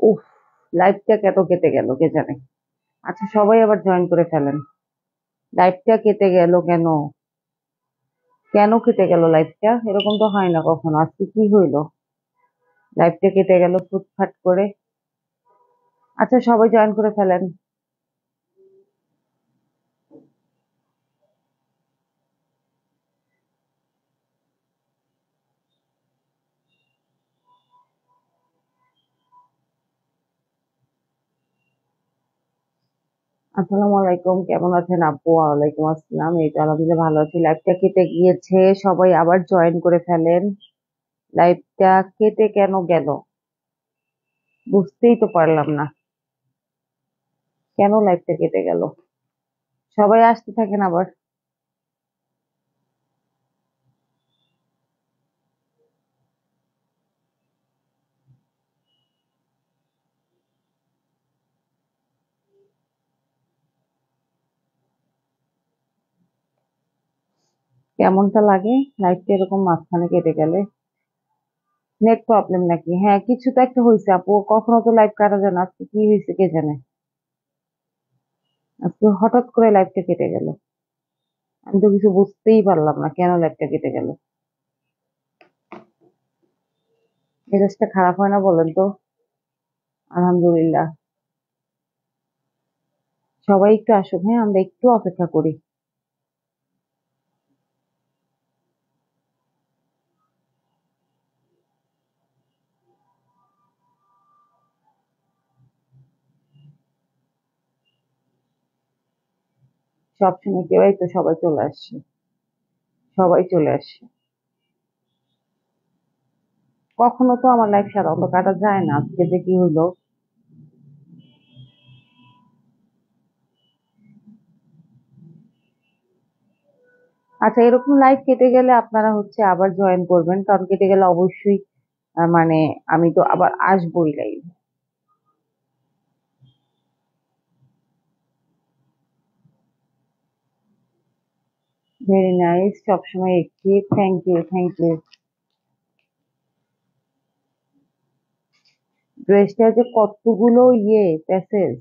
উফ, লাইভটা কেন কেটে গেল কে জানে। আচ্ছা, সবাই আবার জয়েন করে ফেলেন। লাইভটা কেটে গেল কেন? কেন কেটে গেল লাইভটা? এরকম তো হয় না কখনো, আজকে কি হইলো? লাইভটা কেটে গেল ফুটফাট করে। আচ্ছা, সবাই জয়েন করে ফেলেন। আসসালামু আলাইকুম, কেমন আছেন আপু? ওয়ালাইকুম আসসালাম, এই তো আলহামদুলিল্লাহ ভালো আছি। লাইভটা কেটে গিয়েছে, সবাই আবার জয়েন করে ফেলেন। লাইভটা কেটে কেন গেল বুঝতেই তো পারলাম না, কেন লাইভটা কেটে গেল। সবাই আসতে থাকেন আবার। কেমনটা লাগে লাইভটা এরকম মাঝখানে কেটে গেলে? নেট প্রবলেম নাকি? হ্যাঁ, কিছু তো একটা হয়েছে আপু, কখনো তো লাইভ কাটা যায় না, আজকে কি হয়েছে কে জানে। আজকে হঠাৎ করে লাইভটা কেটে গেল, আমি তো কিছু বুঝতেই পারলাম না কেন লাইভটা কেটে গেল। মেজাজটা খারাপ হয় না বলেন তো? আলহামদুলিল্লাহ। সবাই একটু আসুক, হ্যাঁ, আমরা একটু অপেক্ষা করি। সবসময় কেউ, এই তো সবাই চলে আসছে, সবাই চলে আসছে। কখনো তো আমার লাইফ সাধারণত কাটা যায় না, আজকে যে কি হলো। আচ্ছা, এরকম লাইভ কেটে গেলে আপনারা হচ্ছে আবার জয়েন করবেন, কারণ কেটে গেলে অবশ্যই মানে আমি তো আবার আসবোই লাইভ। ভেরি নাইস, সবসময় active, thank you, thank you. ড্রেসটা যে কতগুলো প্যাসেজ।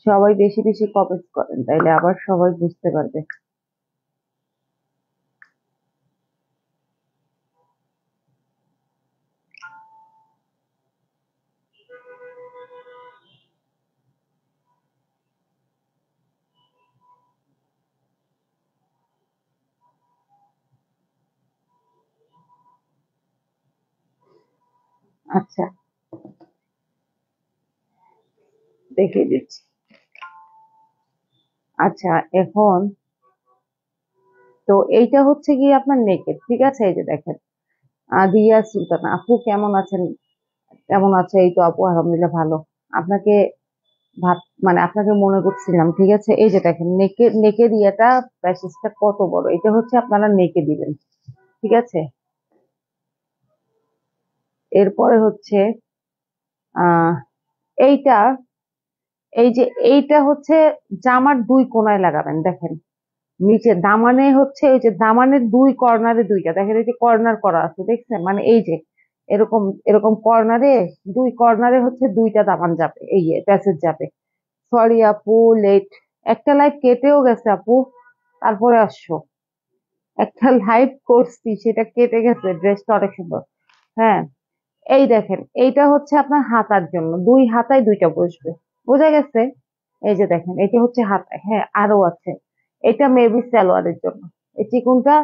সবাই বেশি বেশি কমেন্ট করেন, তাইলে আবার সবাই বুঝতে পারবে। আচ্ছা, দেখিয়ে দিচ্ছি। আচ্ছা, এখন তো এইটা হচ্ছে গিয়ে আপনার নেকেড, ঠিক আছে? এই যে দেখেন, আদিয়া সুলতানা আপু কেমন আছেন? কেমন আছে? এই তো আপু আলহামদুলিল্লাহ ভালো। আপনাকে ভাব, মানে আপনাকে মনে করছিলাম, ঠিক আছে? এই যে দেখেন, নেকে দিয়েটা প্যাসেজটা কত বড়, এটা হচ্ছে আপনারা নেকে দিবেন, ঠিক আছে? এরপরে হচ্ছে আহ এইটা, এই যে এইটা হচ্ছে জামার দুই কোনায় লাগাবেন, দেখেন। নিচে দামানে হচ্ছে, ওই যে দামানের দুই কর্নারে দুইটা, দেখেন এই যে কর্নার করা আছে, দেখছেন? মানে এই যে এরকম এরকম কর্নারে, দুই কর্নারে হচ্ছে দুইটা দামান যাবে, এই প্যাসেজ যাবে। সরি আপু, লেট। একটা লাইভ কেটেও গেছে আপু, তারপরে আসছো। একটা লাইভ করছি, সেটা কেটে গেছে, ড্রেসটা অনেক সুন্দর। হ্যাঁ, এই দেখেন, এইটা হচ্ছে আপনার হাতার জন্য, দুই হাতায় দুইটা বসবে, বোঝা গেছে? এই যে দেখেন, এটা হচ্ছে হাতায়, হ্যাঁ আরো আছে। এটা মেবি সালোয়ারের জন্য, এই চিকুনটা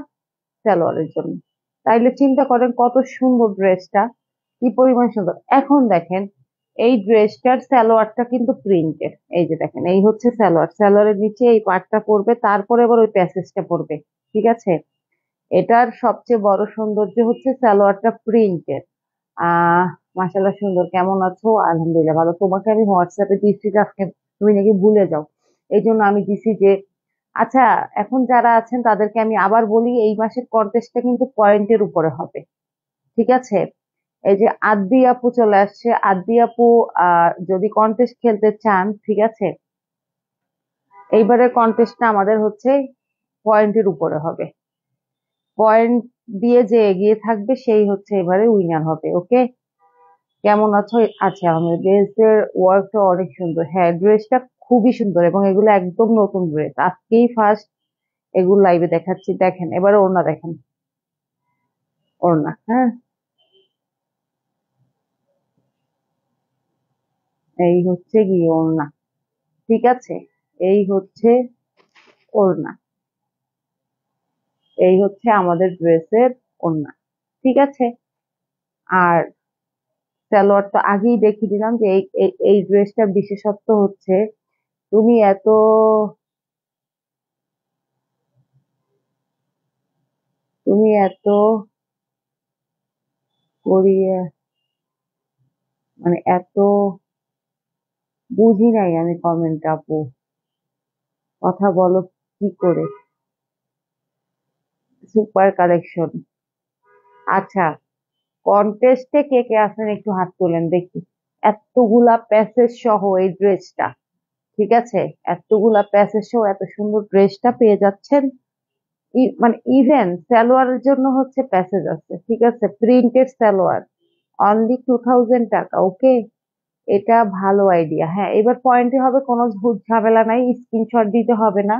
সালোয়ারের জন্য। তাইলে চিন্তা করেন কত সুন্দর ড্রেসটা, কি পরিমাণ সুন্দর। এখন দেখেন, এই ড্রেসটার সালোয়ারটা কিন্তু প্রিন্টের, এই যে দেখেন, এই হচ্ছে সালোয়ার, সালোয়ারের নিচে এই পার্টটা পড়বে, তারপরে আবার ওই প্যাসেজটা পড়বে, ঠিক আছে? এটার সবচেয়ে বড় সৌন্দর্য হচ্ছে সালোয়ারটা প্রিন্টের। আহ মাশাআল্লাহ, সুন্দর। কেমন আছো? আলহামদুলিল্লাহ ভালো। তোমাকে আমি হোয়াটসঅ্যাপে দিচ্ছি যে আজকে তুমি নাকি ভুলে যাও, এই জন্য আমি দিছি যে আচ্ছা, এখন যারা আছেন তাদেরকে আমি আবার বলি, এই মাসের কন্টেস্টটা কিন্তু পয়েন্টের উপরে হবে, ঠিক আছে? এই যে আদ্দি আপু চলে আসছে, আদ্দি আপু যদি কন্টেস্ট খেলতে চান, ঠিক আছে, এইবারে কন্টেস্টটা আমাদের হচ্ছে পয়েন্টের উপরে হবে। পয়েন্ট দিয়ে যে এগিয়ে থাকবে সেই হচ্ছে এবারে উইনার হবে। ওকে, কেমন আছো? আচ্ছা, আমাদের ড্রেসের ওয়ার্কটা অনেক সুন্দর। হ্যাঁ, ড্রেসটা খুবই সুন্দর এবং এগুলো একদম নতুন ড্রেস, আজকেই ফার্স্ট এগুলো লাইভে দেখাচ্ছি। দেখেন এবারে ওড়না দেখেন, ওড়না, হ্যাঁ, এই হচ্ছে গিয়ে ওড়না। ঠিক আছে, এই হচ্ছে ওড়না, এই হচ্ছে আমাদের ড্রেসের ওড়না। ঠিক আছে, আর সালোয়ার তো আগেই দেখিয়ে দিলাম যে এই ড্রেসটার বিশেষত্ব হচ্ছে তুমি এত তুমি এত করিয়ে মানে এত বুঝি নাই আমি কমেন্ট আপু, কথা বলো কি করে। Super collection. আচ্ছা, কন্টেস্টে কে কে আছেন একটু হাত তোলেন দেখি। এতগুলা প্যাসেজ সহ এই ড্রেসটা, ঠিক আছে, এতগুলা প্যাসেজ সহ এত সুন্দর ড্রেসটা পেয়ে যাচ্ছেন। মানে ইভেন সালোয়ারের জন্য হচ্ছে প্যাসেজ আছে, ঠিক আছে, প্রিন্টেড সালোয়ার, অনলি 2000 টাকা। ওকে, এটা ভালো আইডিয়া। হ্যাঁ, এবার পয়েন্টে হবে, কোনো ঝামেলা নাই, স্ক্রিনশট দিতে হবে না।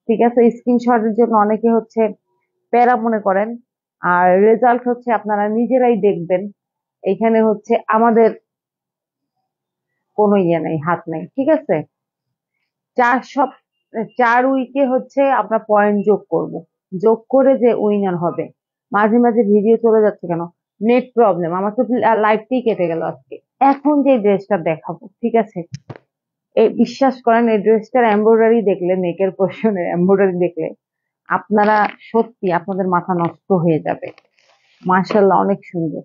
ঠিক আছে, স্ক্রিনশটের জন্য অনেকে হচ্ছে প্যারা মনে করেন, আর রেজাল্ট হচ্ছে আপনারা নিজেরাই দেখবেন। এখানে হচ্ছে আমাদের কোনো ইয়ে নাই, হাত নাই। ঠিক আছে, চার সব 4 উইকে হচ্ছে আমরা পয়েন্ট যোগ করব, যোগ করে যে উইনার হবে। মাঝে মাঝে ভিডিও চলে যাচ্ছে কেন? নেট প্রবলেম, আমার তো লাইভটাই কেটে গেল আজকে। এখন যে ড্রেসটা দেখাবো, ঠিক আছে, এই বিশ্বাস করেন এই ড্রেসটার এমব্রয়ডারি দেখলে, নেকের পোর্শনের এমব্রয়ডারি দেখলে আপনারা সত্যি আপনাদের মাথা নষ্ট হয়ে যাবে। মাশাআল্লাহ, অনেক সুন্দর,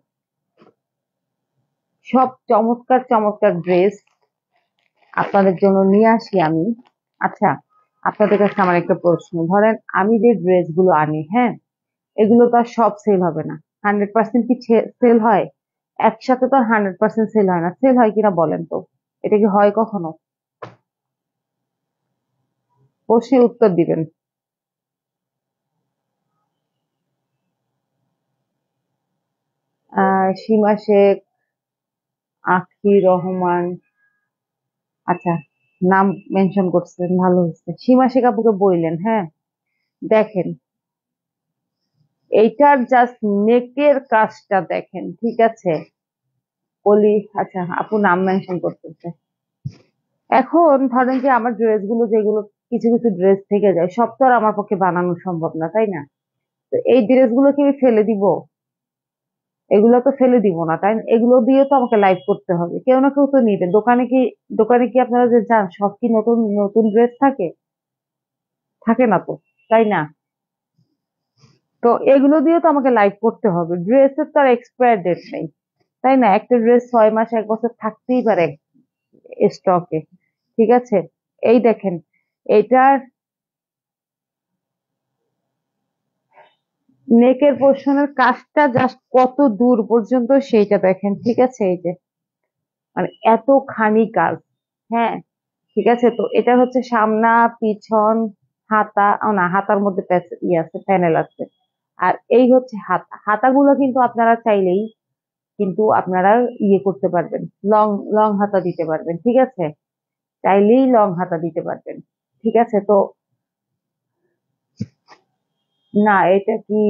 সব চমৎকার চমৎকার ড্রেস আপনাদের জন্য নিয়ে আসি আমি। আচ্ছা, আপনাদের কাছে আমার একটা প্রশ্ন, ধরেন আমি যে ড্রেসগুলো আনি, হ্যাঁ, এগুলো তো আর সব সেল হবে না। 100% কি সেল হয়? একসাথে তো আর 100% সেল হয় না। সেল হয় কিনা বলেন তো, এটা কি হয় কখনো? প্রশ্নের উত্তর দিবেন। সীমা শেখ, আখি রহমান, আচ্ছা, নাম মেনশন করছেন, ভালো হয়েছে। সীমা শেখ আপুকে বললেন, হ্যাঁ, দেখেন এইটার জাস্ট নেকের কাজটা দেখেন, ঠিক আছে, বলি। আচ্ছা, আপু নাম মেনশন করতেছে। এখন ধরেন যে আমার ড্রেস গুলো যেগুলো, কিছু কিছু ড্রেস থেকে যায়, সব তো আর আমার পক্ষে বানানো সম্ভব না, তাই না? তো এই ড্রেস গুলো কি আমি ফেলে দিব? এগুলো তো ফেলে দিব না, তাই না? এগুলো দিয়ে তো আমাকে লাইভ করতে হবে, কেউ না কেউ তো নিবে। দোকানে কি আপনারা যে যান, সব কি নতুন নতুন ড্রেস থাকে? থাকে না তো, তাই না? তো এগুলো দিয়ে তো আমাকে লাইভ করতে হবে। ড্রেসের তো আর এক্সপায়ার ডেট নেই, তাই না? একটা ড্রেস 6 মাস 1 বছর থাকতেই পারে স্টকে। ঠিক আছে, এই দেখেন, এটার নেকের পোর্শনের কাজটা জাস্ট কত দূর পর্যন্ত সেইটা দেখেন। ঠিক আছে, এই যে মানে এতখানি কাজ। হ্যাঁ, ঠিক আছে, তো এটা হচ্ছে সামনা, পিছন, হাতা, না হাতার মধ্যে ইয়ে আছে, প্যানেল আছে। আর এই হচ্ছে হাতা। হাতাগুলো কিন্তু আপনারা চাইলেই কিন্তু আপনারা ইয়ে করতে পারবেন, লং লং হাতা দিতে পারবেন। ঠিক আছে, চাইলেই লং হাতা দিতে পারবেন। ঠিক আছে, তো না, এটা কি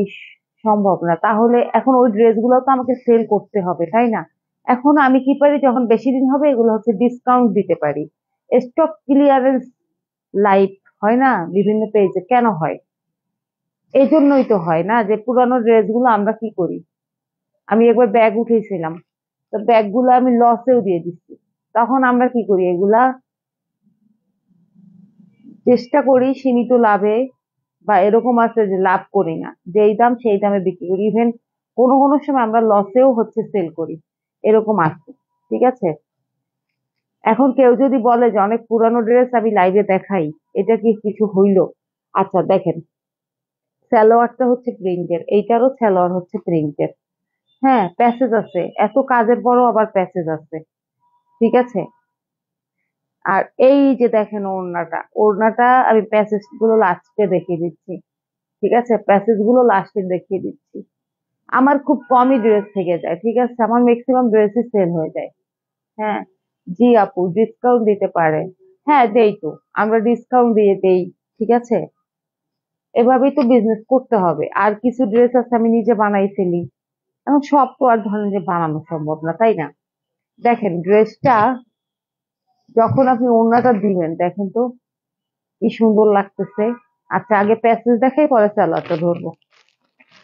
সম্ভব না? তাহলে এখন ওই ড্রেসগুলো তো আমাকে সেল করতে হবে, তাই না? এখন আমি কি পারি, যখন বেশি দিন হবে এগুলো হচ্ছে ডিসকাউন্ট দিতে পারি। স্টক ক্লিয়ারেন্স লাইভ হয় না বিভিন্ন পেজে, কেন হয়? এই জন্যই তো হয় না, যে পুরানো ড্রেসগুলো আমরা কি করি, আমি একবার ব্যাগ উঠেছিলাম, তো ব্যাগগুলো আমি লসেও দিয়ে দিচ্ছি। তখন আমরা কি করি, এগুলা চেষ্টা করি সীমিত লাভে, বা এরকম আছে যে লাভ করি না, যেই দাম সেই দামে বিক্রি করি। ইভেন কোনো কোনো সময় আমরা লসেও হচ্ছে সেল করি, এরকম আছে। ঠিক আছে, এখন কেউ যদি বলে যে অনেক পুরানো ড্রেস আমি লাইভে দেখাই, এটা কি কিছু হইলো? আচ্ছা দেখেন, সালোয়ারটা হচ্ছে প্রিন্টের, এইটারও সালোয়ার হচ্ছে প্রিন্টের। হ্যাঁ, প্যাসেজ আছে, এত কাজের পরও আবার প্যাসেজ আছে। ঠিক আছে, আর এই যে দেখেন ওড়নাটা, ওড়নাটা আমি প্যাসেজ গুলো লাস্টে দেখিয়ে দিচ্ছি। ঠিক আছে, প্যাসেজ গুলো লাস্টে দেখিয়ে দিচ্ছি। আমার খুব কমই ড্রেস থেকে যায়, ঠিক আছে, আমার ম্যাক্সিমাম ড্রেসই সেল হয়ে যায়। হ্যাঁ, জি আপু, ডিসকাউন্ট দিতে পারে। হ্যাঁ, দেই তো, আমরা ডিসকাউন্ট দিয়ে দেই। ঠিক আছে, এভাবেই তো বিজনেস করতে হবে। আর কিছু ড্রেস আছে আমি নিজে বানাই ফেলি। এখন সব তো আর ধরেন যে বানানো সম্ভব না, তাই না? দেখেন ড্রেসটা যখন আপনি ওড়নাটা দিবেন, দেখেন তো কি সুন্দর লাগতেছে। আচ্ছা, আগে প্যাসেজ দেখাই, পরে সালোয়ারটা ধরবো।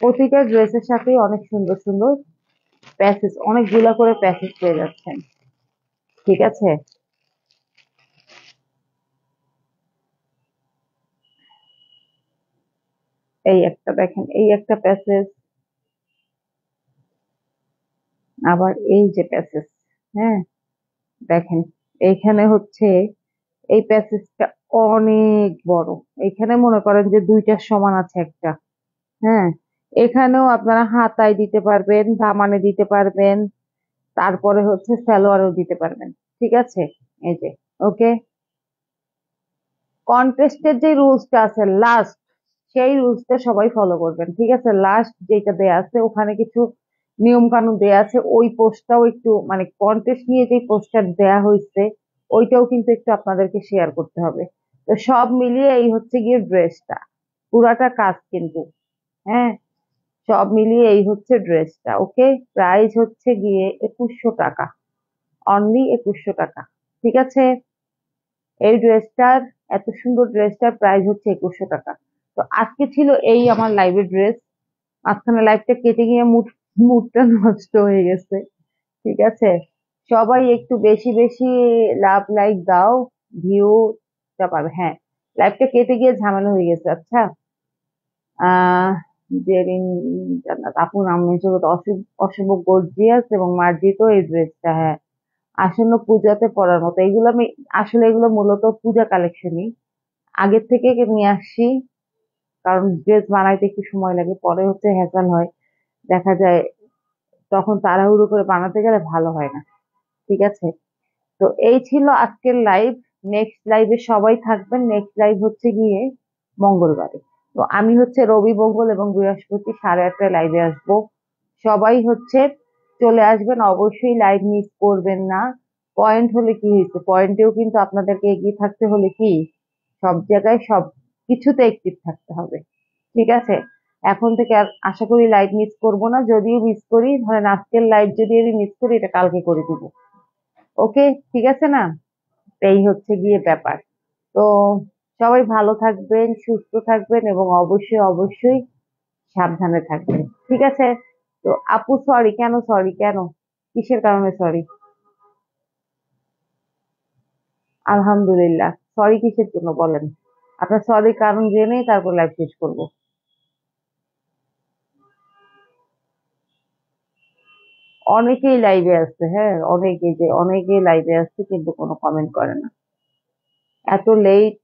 প্রতিটা ড্রেসের সাথেই অনেক সুন্দর সুন্দর প্যাসেজ, অনেকগুলা করে প্যাসেজ পেয়ে যাচ্ছেন। ঠিক আছে, এই একটা দেখেন, এই একটা প্যাসেজ, আবার এই যে প্যাসেজ। হ্যাঁ, দেখেন এইখানে হচ্ছে এই প্যাসেজটা অনেক বড়। এখানে মনে করেন যে দুইটার সমান আছে একটা। হ্যাঁ, এখানেও আপনারা হাতায় দিতে পারবেন, দামানে দিতে পারবেন, তারপরে হচ্ছে সালোয়ারও দিতে পারবেন। ঠিক আছে, এই যে, ওকে। কন্টেস্টের যে রুলসটা আছে লাস্ট, সেই রুলসটা সবাই ফলো করবেন। ঠিক আছে, লাস্ট যেটা দেয়া আছে ওখানে কিছু নিয়ম কানুন দেয়া আছে, ওই পোস্টটাও একটু মানে কন্টেস্ট নিয়ে যে পোস্টার দেয়া হয়েছে ওইটাও কিন্তু একটু আপনাদেরকে শেয়ার করতে হবে। তো সব মিলিয়ে এই হচ্ছে গিয়ে ড্রেসটা, পুরাটা কাজ কিন্তু। হ্যাঁ, সব মিলিয়ে এই হচ্ছে ড্রেসটা, ওকে। প্রাইস হচ্ছে গিয়ে 2100 টাকা, অনলি 2100 টাকা। ঠিক আছে, এই ড্রেসটার, এত সুন্দর ড্রেসটার প্রাইস হচ্ছে 2100 টাকা। তো আজকে ছিল এই আমার লাইভের ড্রেস। মাঝখানে লাইভটা কেটে গিয়ে মুডটা নষ্ট হয়ে গেছে। ঠিক আছে, সবাই একটু বেশি বেশি লাভ লাইক দাও, ভিউটা পাবে। হ্যাঁ, লাইভটা কেটে গিয়ে ঝামেলা হয়ে গেছে। আচ্ছা, আহ জেরিন জান্নাত আপু নাম জগৎ অশুভ, অশুভ গর্জিয়াস এবং মার্জিত এই ড্রেসটা। হ্যাঁ, আসন্ন পূজাতে পরার মতো এগুলো আমি, আসলে এগুলো মূলত পূজা কালেকশনই, আগের থেকে নিয়ে আসছি। কারণ ড্রেস বানাইতে একটু সময় লাগে, পরে হচ্ছে হ্যাসেল হয়, দেখা যায় তখন তাড়াহুড়ো করে বানাতে গেলে ভালো হয় না। ঠিক আছে, তো এই ছিল আজকের লাইভ। নেক্সট লাইভে সবাই থাকবেন। নেক্সট লাইভ হচ্ছে গিয়ে মঙ্গলবারে। তো আমি হচ্ছে রবি, মঙ্গল এবং বৃহস্পতি 8:30টায় লাইভে আসবো। সবাই হচ্ছে চলে আসবেন, অবশ্যই লাইভ মিস করবেন না। পয়েন্ট হলে কি হয়েছে, পয়েন্টেও কিন্তু আপনাদেরকে এগিয়ে থাকতে হলে কি সব জায়গায় সব কিছুতে অ্যাক্টিভ থাকতে হবে। ঠিক আছে, এখন থেকে আর আশা করি লাইভ মিস করব না। যদিও মিস করি, ধরেন আজকের লাইভ যদি আমি মিস করি, এটা কালকে করে দিব। ওকে, ঠিক আছে না? এই হচ্ছে গিয়ে ব্যাপার। তো সবাই ভালো থাকবেন, সুস্থ থাকবেন এবং অবশ্যই অবশ্যই সাবধানে থাকবেন। ঠিক আছে, তো আপু সরি কেন, সরি কেন, কিসের কারণে সরি? আলহামদুলিল্লাহ, সরি কিসের জন্য বলেন? আপনার সরি কারণ জেনে তারপর লাইভ শেষ করবো। অনেকেই লাইভে আসছে, হ্যাঁ, অনেকেই, যে অনেকেই লাইভে আসছে কিন্তু কোনো কমেন্ট করে না। এত লেট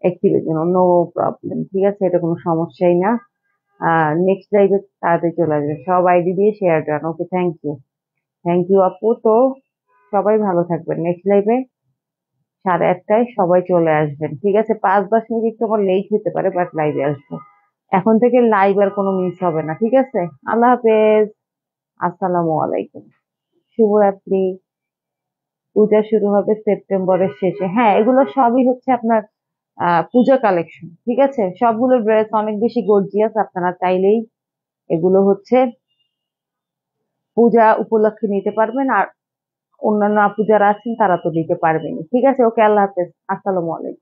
অ্যাক্টিভের জন্য নো প্রবলেম, ঠিক আছে, এটা কোনো সমস্যাই না। নেক্সট লাইভে তাড়াতাড়ি চলে আসবে, সব আইডি দিয়ে share done. Okay, thank you. Thank you আপু। তো সবাই ভালো থাকবেন। নেক্সট লাইভে 8:30টায় সবাই চলে আসবেন। ঠিক আছে, 5-10 মিনিট একটু আমার লেট হতে পারে, বাট লাইভে আসবো। এখন থেকে লাইভ আর কোনো মিস হবে না। ঠিক আছে, আল্লাহ হাফেজ, আসসালামু আলাইকুম, শুভরাত্রি। পূজা শুরু হবে সেপ্টেম্বরের শেষে। হ্যাঁ, এগুলো সবই হচ্ছে আপনার পূজা কালেকশন। ঠিক আছে, সবগুলো ড্রেস অনেক বেশি গর্জিয়াস, আপনারা চাইলেই এগুলো হচ্ছে পূজা উপলক্ষে নিতে পারবেন। আর অন্যান্য আপু যারা আছেন তারা তো নিতে পারবেনই। ঠিক আছে, ওকে, আল্লাহ হাফেজ, আসসালামু আলাইকুম।